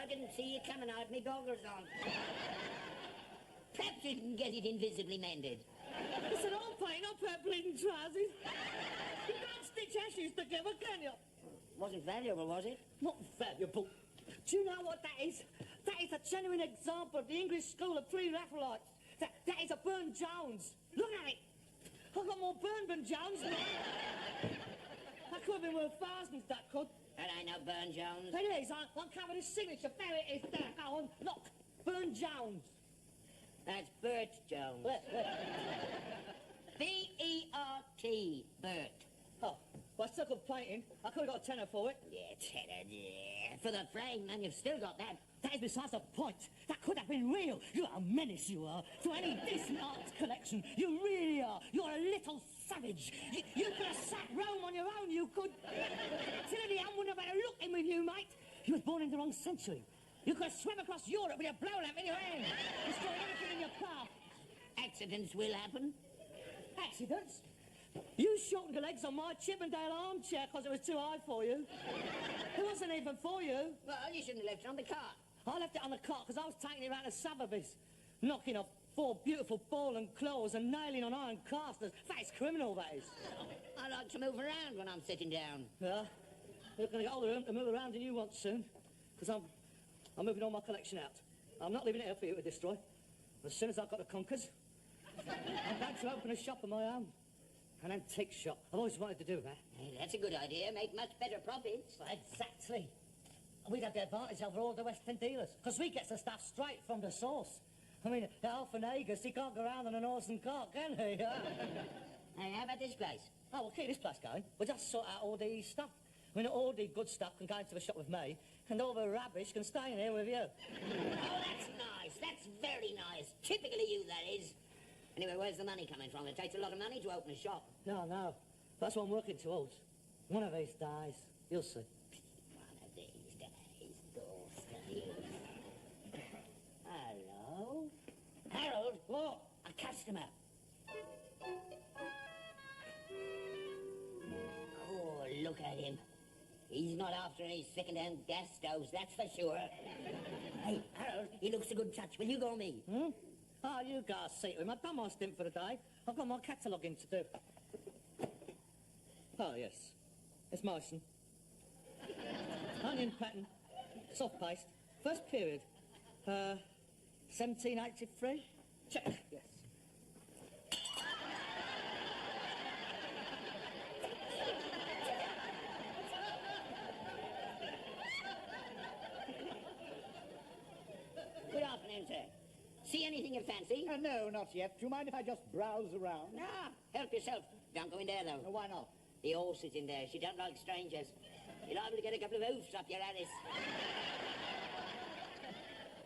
I didn't see you coming. I had me goggles on. Perhaps you can get it invisibly mended. It's an old paint, not pair of bleeding trousers. You can't stitch ashes together, can you? Wasn't valuable, was it? Not valuable. Do you know what that is? That is a genuine example of the English school of pre-Raphaelites. That is a Burne-Jones. Look at it. I've got more Burne than Jones now. That could have been worth thousands, that could. That ain't no Burne-Jones. It is. I'll cover his signature. There it is. There. Go on. Look. Burne-Jones. That's Bert Jones. B-E-R-T, Bert. Oh, well, I still could painting. I could have got a tenner for it. Yeah, tenner, yeah. For the frame, man, you've still got that. That is besides the point. That could have been real. You are a menace, you are, to any decent art collection. You really are. You're a little savage. You could have sacked Rome on your own, you could. Tilly Ann wouldn't have had a look in with you, mate. You was born in the wrong century. You could have swam across Europe with your blow lamp in your hand, destroying everything in your path. Accidents will happen. Accidents? You shortened your legs on my Chippendale armchair because it was too high for you. It wasn't even for you. Well, you shouldn't have left it on the cart. I left it on the cart because I was taking it around to Sotheby's, knocking off 4 beautiful ball and claws and nailing on iron casters. That's criminal, that is. I like to move around when I'm sitting down. Yeah? You're going to get all the room to move around than you want soon, because I'm moving all my collection out. I'm not leaving it here for you to destroy. As soon as I've got the conkers, I'm going to open a shop of my own. An antique shop. I've always wanted to do that. Hey, that's a good idea. Make much better profits. Exactly. We'd have the advantage over all the West End dealers, because we get the stuff straight from the source. I mean, the Alphenagus, he can't go around on an horse and cart, can he? Hey, how about this place? Oh, we'll keep this place going. We'll just sort out all the stuff. I mean, all the good stuff can go into the shop with me, and all the rubbish can stay in here with you. Oh, that's nice. That's very nice. Typically you, that is. Anyway, where's the money coming from? It takes a lot of money to open a shop. No. That's what I'm working towards. One of these days, you'll see. One of these days, Hello? Harold? What? A customer. Oh, look at him. He's not after any second-hand gas stoves, that's for sure. Hey, Harold, he looks a good touch. Will you go me? Oh, you go see to him. I've done my stint for the day. I've got my cataloguing to do. Oh, yes. It's Morrison. Onion pattern. Soft paste. First period. 1783. Check. Yes. Good afternoon, sir. See anything you fancy? No, not yet. Do you mind if I just browse around? No, help yourself. Don't go in there, though. Why not? The horse is in there. She don't like strangers. You're liable to get a couple of hoofs up your Alice.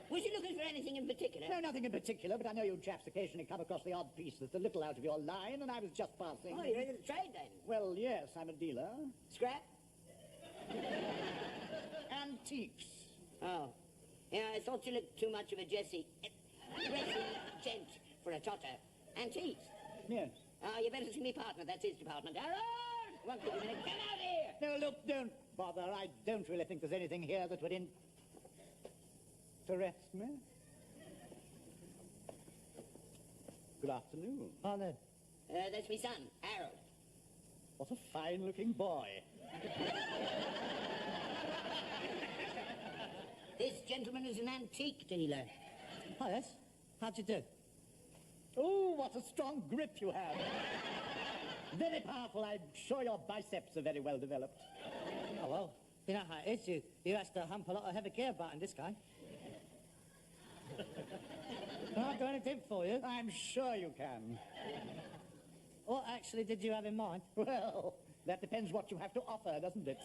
Was you looking for anything in particular? No, nothing in particular, but I know you chaps occasionally come across the odd piece that's a little out of your line, and I was just passing. Oh, you're in the trade, then? Well, yes, I'm a dealer. Scrap? Antiques. Oh. Yeah, I thought you looked too much of a dressy gent for a totter. Antiques? Yes. Oh, you better see me partner. That's his department. Harold! One quick minute. Come out here! No, look, don't bother. I don't really think there's anything here that would interest me. Good afternoon. Oh, no. That's my son, Harold. What a fine-looking boy. This gentleman is an antique dealer. Oh, yes? How'd you do? Oh, what a strong grip you have. Very powerful. I'm sure your biceps are very well developed. Oh, well, you know how it is. You have to hump a lot of heavy gear about in this game. Can I do anything for you? I'm sure you can. What actually did you have in mind? Well, that depends what you have to offer, doesn't it?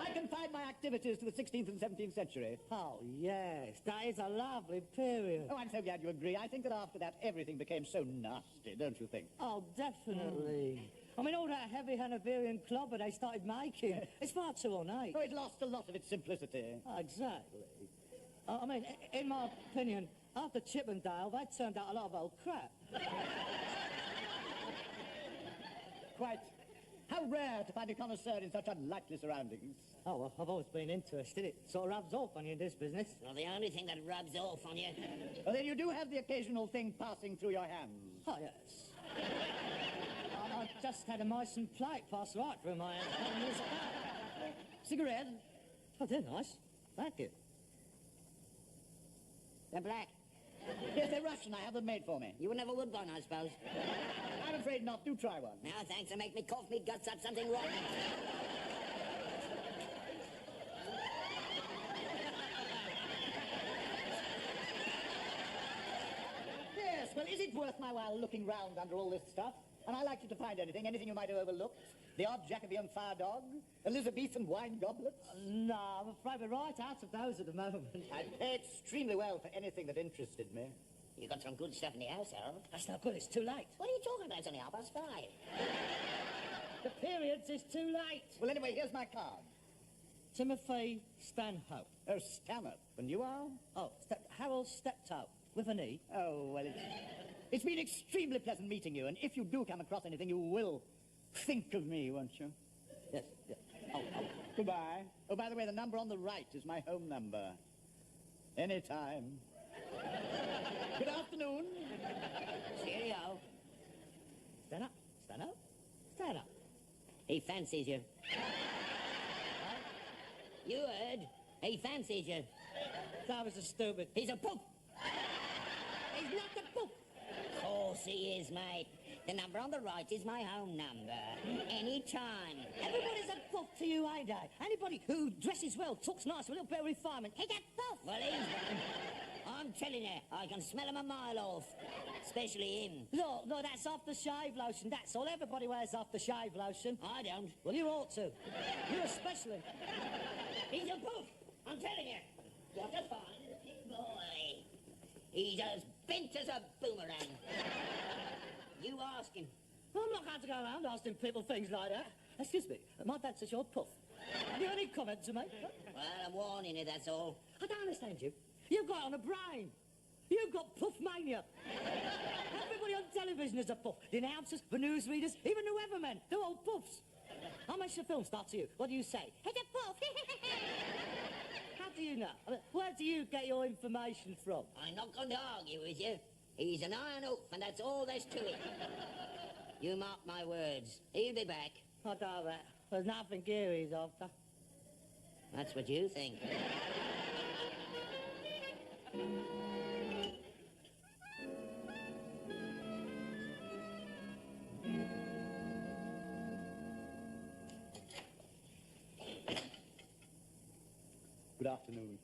I confine my activities to the 16th and 17th century. Oh, yes. That is a lovely period. Oh, I'm so glad you agree. I think that after that, everything became so nasty, don't you think? Oh, definitely. I mean, all that heavy Hanoverian clobber they started making, it's far too ornate. Oh, it lost a lot of its simplicity. Oh, exactly. I mean, in my opinion, after Chippendale, they turned out a lot of old crap. Quite. How rare to find a connoisseur in such unlikely surroundings. Oh, well, I've always been interested. It sort of rubs off on you in this business. Well, the only thing that rubs off on you... Well, then you do have the occasional thing passing through your hands. Oh, yes. I just had a Meissen plate pass right through my hands 10 years ago. Cigarette? Oh, they're nice. Thank you. They're black. Yes, they're Russian. I have them made for me. You would never would one, I suppose. I'm afraid not. Do try one. No, thanks. They make me cough me guts up something wrong. Yes, well, is it worth my while looking round under all this stuff? And I like you to find anything you might have overlooked. The odd Jacobean fire dog, Elizabethan wine goblets. No, I'm afraid we're right out of those at the moment. I pay extremely well for anything that interested me. You got some good stuff in the house, Harold. That's not good, it's too late. What are you talking about? It's only 5:30. The periods is too late. Well, anyway, here's my card. Timothy Stanhope. Oh, Stanhope. And you are? Oh, Harold Steptoe, with an E. Oh, well, it's been extremely pleasant meeting you, and if you do come across anything, you will think of me, won't you? Yes, yes. Oh. Goodbye. Oh, by the way, the number on the right is my home number. Anytime. Good afternoon. Cheerio. Stand up, stand up, stand up. He fancies you. You heard? He fancies you. That was a stupid. He's a poof. He's not a poof. Of course he is, mate. The number on the right is my home number. Anytime. Everybody's a puff to you, ain't they? Anybody who dresses well, talks nice, with a little bit of refinement, he's a puff. Well, he's one. I'm telling you, I can smell him a mile off. Especially him. Look, that's aftershave lotion, that's all. Everybody wears aftershave lotion. I don't. Well, you ought to. You especially. He's a poof. I'm telling you. What a fine boy. He's as bent as a boomerang. You ask him. I'm not going to go around asking people things like that. Excuse me, my dad says you're a puff. Have you any comment to make? Well, I'm warning you, that's all. I don't understand you. You've got on a brain. You've got puff mania. Everybody on television is a puff. The announcers, the newsreaders, even the weathermen. They're all puffs. How makes the film start to you? What do you say? It's a puff. How do you know? I mean, where do you get your information from? I'm not going to argue with you. He's an iron oaf, and that's all there's to it. You mark my words. He'll be back. I doubt that. There's nothing here he's after. That's what you think. Good afternoon.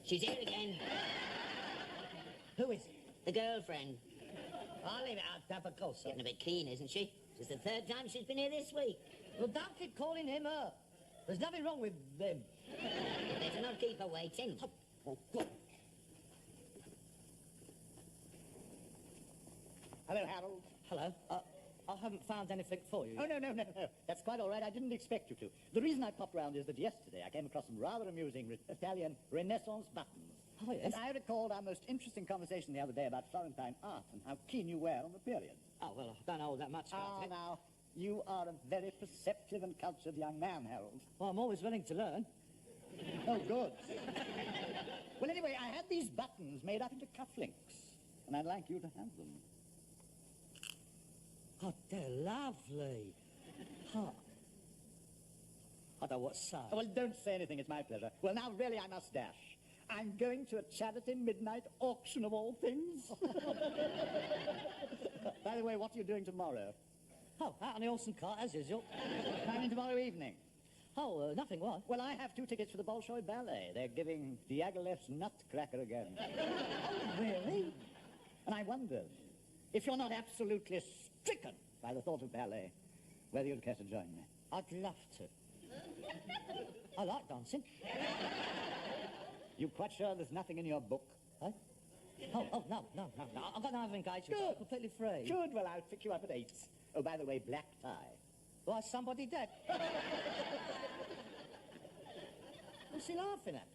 She's here again. Who is it? The girlfriend. I'll leave it out, have a course. Getting a bit keen, isn't she? It's the third time she's been here this week. Well, don't keep calling him her. There's nothing wrong with them. Better not keep her waiting. Oh, God. Hello, Harold. Hello. I haven't found anything for you. Oh, no. That's quite all right. I didn't expect you to. The reason I popped round is that yesterday I came across some rather amusing Italian Renaissance buttons. Oh, yes? And I recalled our most interesting conversation the other day about Florentine art and how keen you were on the period. Oh, well, I don't know that much about it. Now, you are a very perceptive and cultured young man, Harold. Well, I'm always willing to learn. Oh, good. Well, anyway, I had these buttons made up into cufflinks, and I'd like you to have them. Oh, they're lovely. Oh. I don't know what to say. Oh, well, don't say anything. It's my pleasure. Well, now, really, I must dash. I'm going to a charity midnight auction of all things. By the way, what are you doing tomorrow? Oh, out on the Olsen cart, as usual. Planning tomorrow evening. Oh, nothing, what? Well, I have 2 tickets for the Bolshoi Ballet. They're giving Diaghilev's Nutcracker again. Oh, really? And I wondered, if you're not absolutely stricken by the thought of ballet, whether you'd care to join me. I'd love to. I like dancing. You quite sure there's nothing in your book? Eh? Oh, no. I've got no other engagement. Good. I'm completely free. Good, well, I'll pick you up at 8. Oh, by the way, black tie. Why, is somebody dead? What's he laughing at?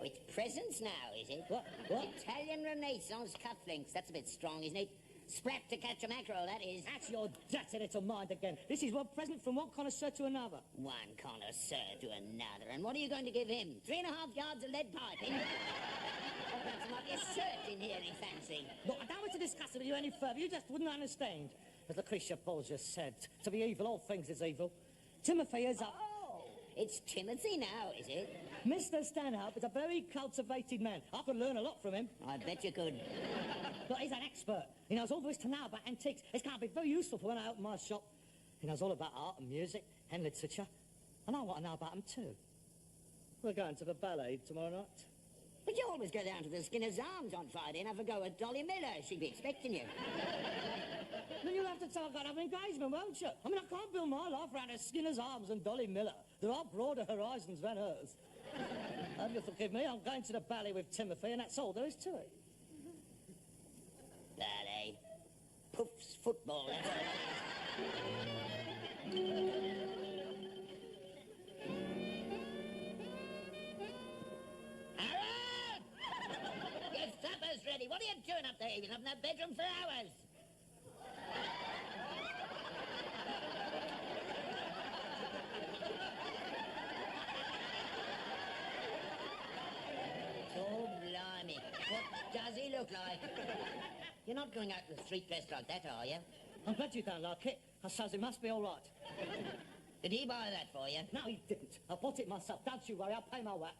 Oh, it's presents now, is it? What? Italian Renaissance cufflinks. That's a bit strong, isn't it? Sprat to catch a mackerel, that is. That's your dirty little mind again. This is one present from one connoisseur to another. One connoisseur to another. And what are you going to give him? 3.5 yards of lead piping? Or perhaps there might be a shirt in here he fancy. Look, I don't want to discuss it with you any further. You just wouldn't understand. As Lucretia Paul just said, to be evil, all things is evil. Timothy is up. Oh, it's Timothy now, is it? Mr. Stanhope is a very cultivated man. I could learn a lot from him. I bet you could. Look, he's an expert. He knows all there is to know about antiques. It's going to be very useful for when I open my shop. He knows all about art and music and literature. And I want to know about them too. We're going to the ballet tomorrow night. But you always go down to the Skinner's Arms on Friday and have a go at Dolly Miller. She'd be expecting you. Then you'll have to tell I've got to have an engagement, won't you? I mean, I can't build my life around Skinner's Arms and Dolly Miller. There are broader horizons than hers. And you'll forgive me, I'm going to the ballet with Timothy, and that's all there is to it. Ballet. Puff's football, that's all it is. Harold! Your supper's ready. What are you doing up there? You've been up in that bedroom for hours. Oh, blimey. What does he look like? You're not going out to the street dressed like that, are you? I'm glad you don't like it. I suppose it must be all right. Did he buy that for you? No, he didn't. I bought it myself. Don't you worry, I'll pay my whack.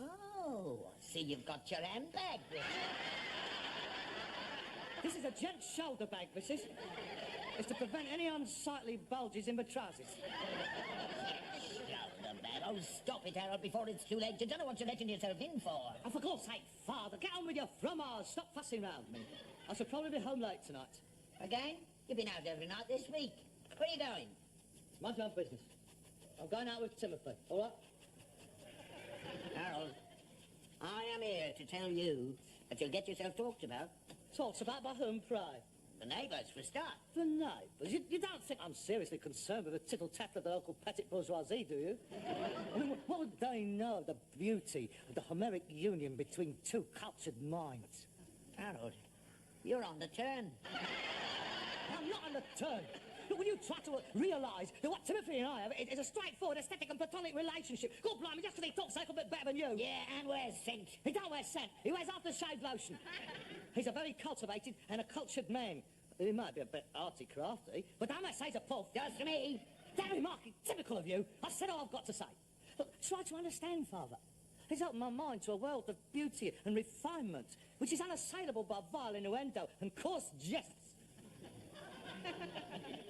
Oh, I see you've got your handbag with you. This is a gent's shoulder bag, missus. It's to prevent any unsightly bulges in the trousers. Shoulder bag. Oh, stop it, Harold, before it's too late. You don't know what you're letting yourself in for. Oh, for God's sake, Father, get on with your fromage. Stop fussing round me. I shall probably be home late tonight. Again? You've been out every night this week. Where are you going? It's my own business. I'm going out with Timothy, all right? Harold, I am here to tell you that you'll get yourself talked about. Talks about by whom, pray? The neighbours, for a start. The neighbours? You don't think I'm seriously concerned with the tittle-tattle of the local petit bourgeoisie, do you? I mean, what would they know of the beauty of the Homeric union between two cultured minds? Harold, you're on the turn. I'm not on the turn. Look, when you try to realise that what Timothy and I have is a straightforward, aesthetic and platonic relationship, God blimey, just because he talks a little bit better than you. Yeah, and wears scent. He don't wear scent. He wears aftershave lotion. He's a very cultivated and a cultured man. He might be a bit arty-crafty, but don't say he's a puff. Just to me. That remark is typical of you. I said all I've got to say. Look, try to understand, Father. He's opened my mind to a world of beauty and refinement, which is unassailable by vile innuendo and coarse jests.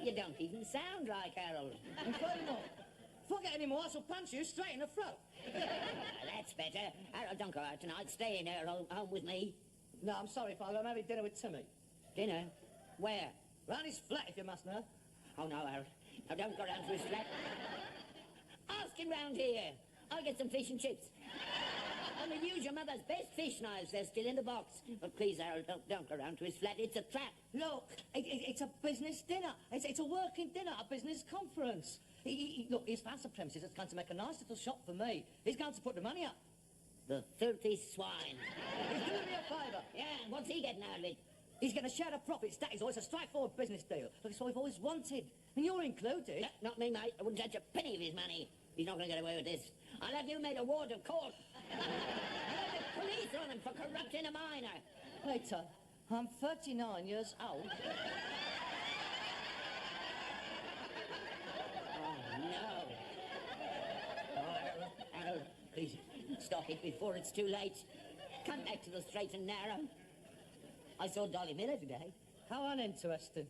You don't even sound like Harold. And furthermore, if I get any more, I shall punch you straight in the throat. That's better. Harold, don't go out tonight. Stay in here home with me. No, I'm sorry, Father. I'm having dinner with Timmy. Dinner? Where? Round his flat, if you must know. Oh, no, Harold. Now, don't go round to his flat. Ask him round here. I'll get some fish and chips. Only use your mother's best fish knives. They're still in the box. But please, Harold, don't go round to his flat. It's a trap. Look, it's a business dinner. It's a working dinner, a business conference. Look, he's found some premises that's going to make a nice little shop for me. He's going to put the money up. The filthy swine. He's doing me a favour. Yeah, and what's he getting out of it? He's going to share the profits, that is all. It's a straightforward business deal. Look, it's what we've always wanted. And you're included. No, not me, mate. I wouldn't touch a penny of his money. He's not going to get away with this. I'll have you made a ward of court. I'll have the police on him for corrupting a minor. Later, I'm 39 years old. Oh, no. Oh, Harold, please, stop it before it's too late. Come back to the straight and narrow. I saw Dolly Miller today. How uninteresting.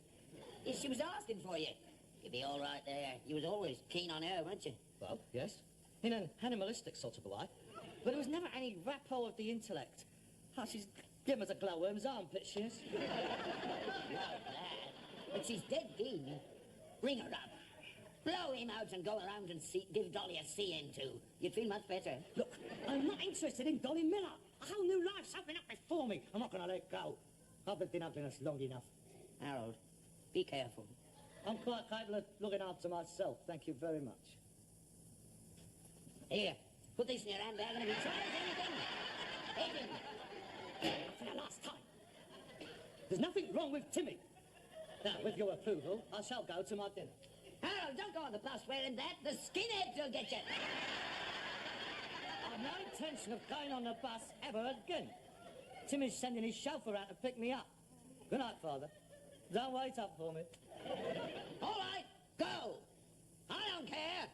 Yes, she was asking for you. You'd be all right there. You was always keen on her, weren't you? Well, yes. In an animalistic sort of a way. But it was never any rapport of the intellect. Oh, she's dim as a glowworm's armpit, she is. Not that. But she's dead keen. Bring her up. Blow him out and go around and give Dolly a see-into. You'd feel much better. Look, I'm not interested in Dolly Miller. A whole new life's opening up before me. I'm not going to let go. I've lived in ugliness long enough. Harold, be careful. I'm quite capable of looking after myself. Thank you very much. Here, Put this in your handbag, and if he tries anything, hit him. For the last time. There's nothing wrong with Timmy. Now, with your approval, I shall go to my dinner. Harold, don't go on the bus wearing that. The skinheads will get you. I've no intention of going on the bus ever again. Timmy's sending his chauffeur out to pick me up. Good night, Father. Don't wait up for me. All right, go. I don't care.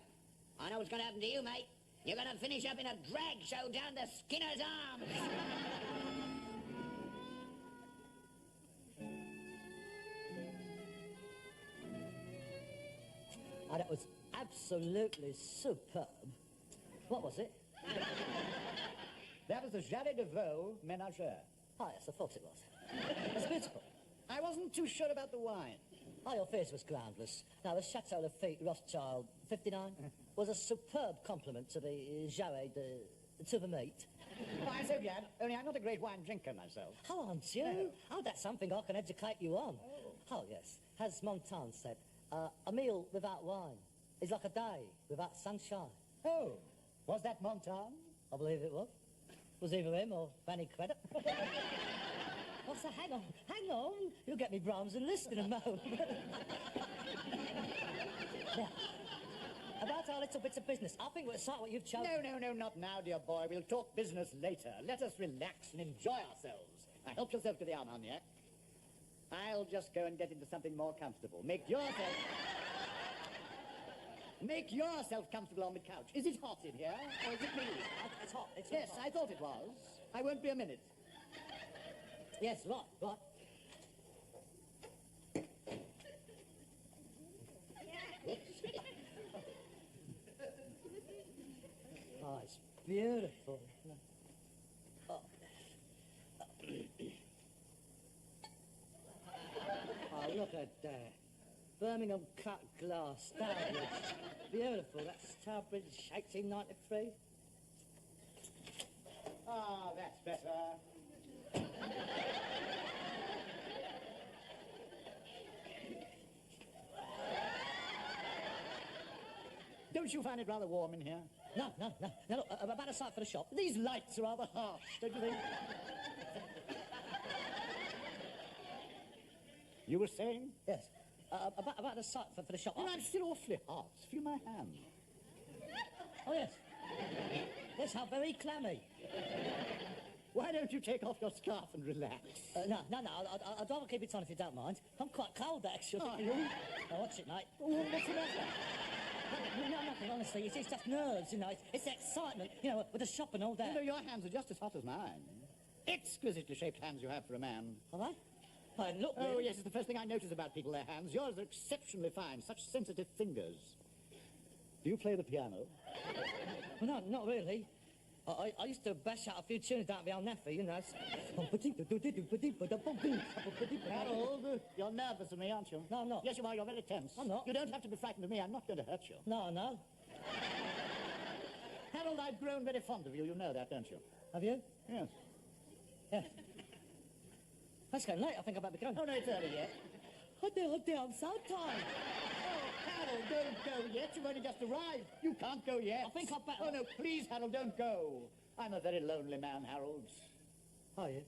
I know what's going to happen to you, mate. You're going to finish up in a drag show down the Skinner's Arms. Oh, that was absolutely superb. What was it? That was the Jarret de Vaux Ménagère. Oh, yes, I thought it was. It's beautiful. I wasn't too sure about the wine. Oh, your face was groundless. Now, the Chateau Lafite Rothschild 59 was a superb compliment to the Jarret to the meat. Oh, I'm so glad. Only I'm not a great wine drinker myself. Oh, aren't you? Oh, that's something I can educate you on. Oh, yes. As Montaigne said, a meal without wine is like a day without sunshine. Oh, was that Montaigne? I believe it was. Was either him or Fanny Credit. What's that? Hang on. You'll get me Brahms and Liszt in a moment. Now, about our little bits of business, I think we'll start what you've chosen. No, not now, dear boy. We'll talk business later. Let us relax and enjoy ourselves. Now, help yourself to the Armagnac. I'll just go and get into something more comfortable. Make yourself comfortable on the couch. Is it hot in here, or is it me? It's hot. It's Yes, hot. I thought it was. I won't be a minute. Yes, right. Oh, it's beautiful. Oh. Oh, look at that. Birmingham cut glass. Beautiful. That's Tower Bridge, 1893. Ah, that's better. Don't you find it rather warm in here? No. Now, look, about a sight for the shop. These lights are rather harsh, don't you think? You were saying? Yes. About the sight for the shop. Well, I'm still awfully hot. Feel my hand. Oh, yes. Yes, how very clammy. Why don't you take off your scarf and relax? No, I'd rather keep it on if you don't mind. I'm quite cold, actually. Are you? Now, watch it, mate. What's the matter? No, nothing, honestly. It's just nerves, you know. It's excitement, you know, with the shop and all that. You know, your hands are just as hot as mine. Exquisitely shaped hands you have for a man. Are they? I hadn't looked, Oh, really. yes, it's the first thing I notice about people, their hands. Yours are exceptionally fine, such sensitive fingers. Do you play the piano? Well, no, not really. I used to bash out a few tunes down the old naffy, you know. Harold, you're nervous of me, aren't you? No, I'm not. Yes, you are. You're very tense. I'm not. You don't have to be frightened of me. I'm not going to hurt you. No. Harold, I've grown very fond of you. You know that, don't you? Have you? Yes. Yeah. It's getting late. I think I better be going. Oh, no, it's early yet. Oh dear, I'm so tired. Oh, Harold, don't go yet. You've only just arrived. You can't go yet. I think I'd better... Oh, no, please, Harold, don't go. I'm a very lonely man, Harold. Are you?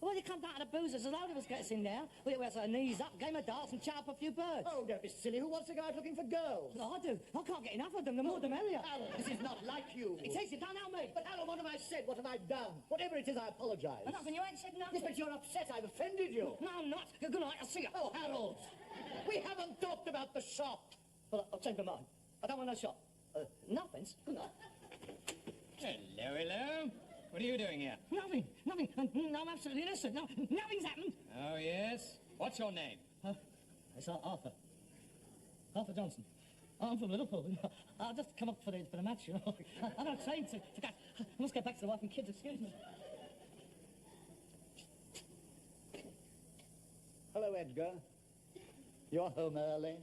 Well, you come down to the boozers. A load of us gets in there. We have our knees up, game of darts, and chat up a few birds. Oh, don't be silly. Who wants to go out looking for girls? No, I do. I can't get enough of them. The more the merrier. Harold, this is not like you. It takes you down now, mate. But Harold, what have I said? What have I done? Whatever it is, I apologize. Nothing. You ain't said nothing. Yes, but you're upset. I've offended you. No, I'm not. Good night. I'll see you. Oh, Harold, we haven't talked about the shop. Well, I'll change my mind. I don't want no shop. No offence. Good night. Hello. What are you doing here? Nothing. No, I'm absolutely innocent. No, nothing's happened. Oh, yes? What's your name? It's Arthur. Arthur Johnson. I'm from Liverpool. I'll just come up for the match, you know. I'm on a train to go. I must get back to the wife and kids, excuse me. Hello, Edgar. You're home early.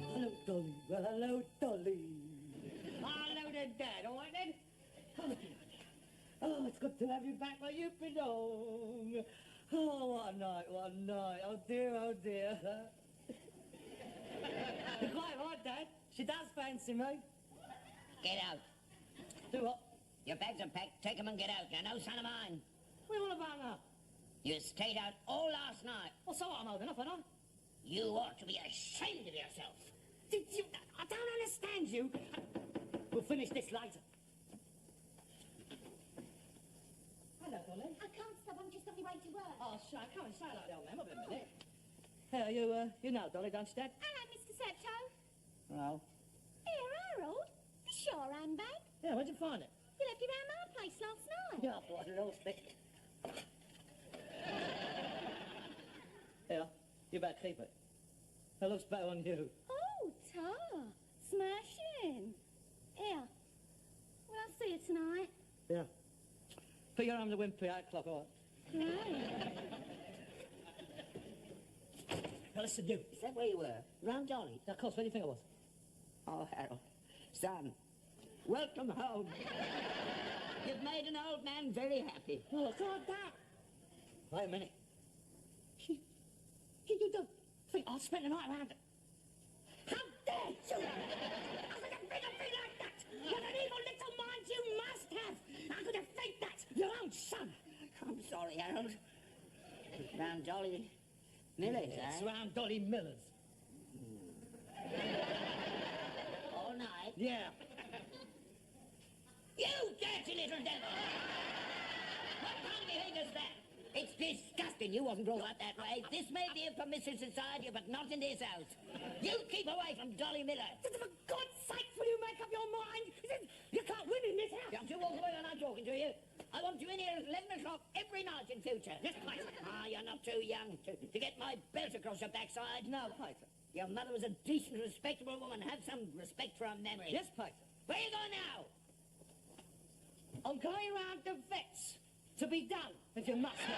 Hello, Dolly. Well, hello, Dolly. Hello there, Dad. All right, then? Oh, it's good to have you back where you belong. Oh, what a night, what a night. Oh, dear, oh, dear. You're quite right, Dad. She does fancy me. Get out. Do what? Your bags are packed. Take 'em and get out. You're no son of mine. What do you want about now? You stayed out all last night. Well, so what, I'm old enough, aren't I? You ought to be ashamed of yourself. Did you... I don't understand you. We'll finish this later. Hello, Dolly. I can't stop, I'm just on my way to work. Oh, sure, come and say hello, the old man. Wait a minute. Hey, you know Dolly, don't you, Dad? Hello, Mr. Steptoe. No. Here, Harold. It's your handbag. Yeah, where'd you find it? You left it round my place last night. Yeah, I thought I lost it. Here, you better keep it. It looks better on you. Oh, tar. Smashing. Here. Well, I'll see you tonight. Yeah. Put your arm to Wimpy, 8 o'clock, all right? Right. Now, listen, you. Is that where you were? Round Dolly? Of course, where do you think I was? Oh, Harold. Son, welcome home. You've made an old man very happy. Oh, God, Dad. Wait a minute. You don't think I'll spend the night around it? How dare you! How could you think of me like that? What an evil little mind you must have! How could you think that? Your own son! I'm sorry, Harold. Round Dolly Miller's, It's eh? round Dolly Miller's. All night? Yeah. You dirty little devil! What kind of behaviour is that? It's disgusting. You wasn't brought up that way. This may be a permissive society, but not in this house. You keep away from Dolly Miller. For God's sake, will you make up your mind? You can't win in this house. Don't you walk away when I'm talking to you. I want you in here at 11 o'clock every night in future. Yes, Pater. Ah, you're not too young to get my belt across your backside. No, Pater. Your mother was a decent, respectable woman. Have some respect for her memory. Yes, Pater. Where you going now? I'm going round the vets to be done, if you must know.